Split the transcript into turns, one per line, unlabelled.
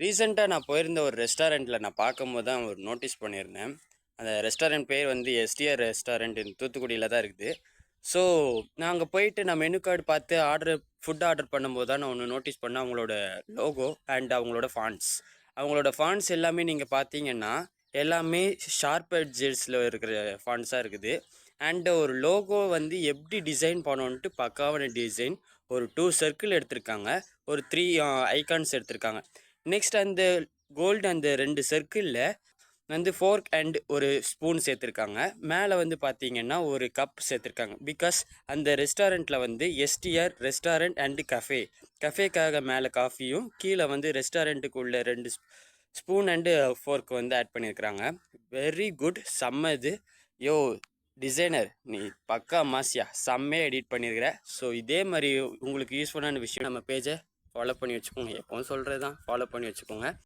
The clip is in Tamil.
ரீசெண்டாக நான் போயிருந்த ஒரு ரெஸ்டாரண்ட்டில் நான் பார்க்கும்போது தான் ஒரு நோட்டீஸ் பண்ணியிருந்தேன். அந்த ரெஸ்டாரண்ட் பேர் வந்து எஸ்டிஆர் ரெஸ்டாரண்ட் தூத்துக்குடியில் தான் இருக்குது. ஸோ நான் அங்கே போயிட்டு நான் மெனு கார்டு பார்த்து ஃபுட் ஆர்டர் பண்ணும்போது தான் நான் ஒன்று நோட்டீஸ் பண்ணேன். அவங்களோட லோகோ அண்ட் அவங்களோட ஃபாண்ட்ஸ் எல்லாமே நீங்கள் பார்த்தீங்கன்னா எல்லாமே ஷார்ப் எட்ஜஸில் இருக்கிற ஃபாண்ட்ஸாக இருக்குது. அண்டு ஒரு லோகோ வந்து எப்படி டிசைன் பண்ணணுன்ட்டு பக்காவான டிசைன். ஒரு 2 சர்க்கிள் எடுத்திருக்காங்க, ஒரு 3 ஐகான்ஸ் எடுத்திருக்காங்க. நெக்ஸ்ட் அந்த கோல்டு அந்த 2 சர்க்கிளில் வந்து ஃபோர்க் அண்ட் ஒரு ஸ்பூன் சேர்த்துருக்காங்க. மேலே வந்து பார்த்தீங்கன்னா ஒரு கப் சேர்த்துருக்காங்க. பிகாஸ் அந்த ரெஸ்டாரண்ட்டில் வந்து எஸ்டிஆர் ரெஸ்டாரண்ட் அண்டு கஃபேக்காக மேலே காஃபியும், கீழே வந்து ரெஸ்டாரண்ட்டுக்குள்ள 2 ஸ்பூன் அண்டு ஃபோர்க் வந்து ஆட் பண்ணியிருக்கிறாங்க. வெரி குட், செம்ம இது. யோ டிசைனர், நீ பக்கா மாசியா, செம்மையாக எடிட் பண்ணியிருக்கிற. ஸோ இதே மாதிரி உங்களுக்கு யூஸ்ஃபுல்லான விஷயம் நம்ம பேஜை ஃபாலோ பண்ணி வச்சுக்கோங்க. எப்பவும் சொல்கிறது தான், ஃபாலோ பண்ணி வச்சுக்கோங்க.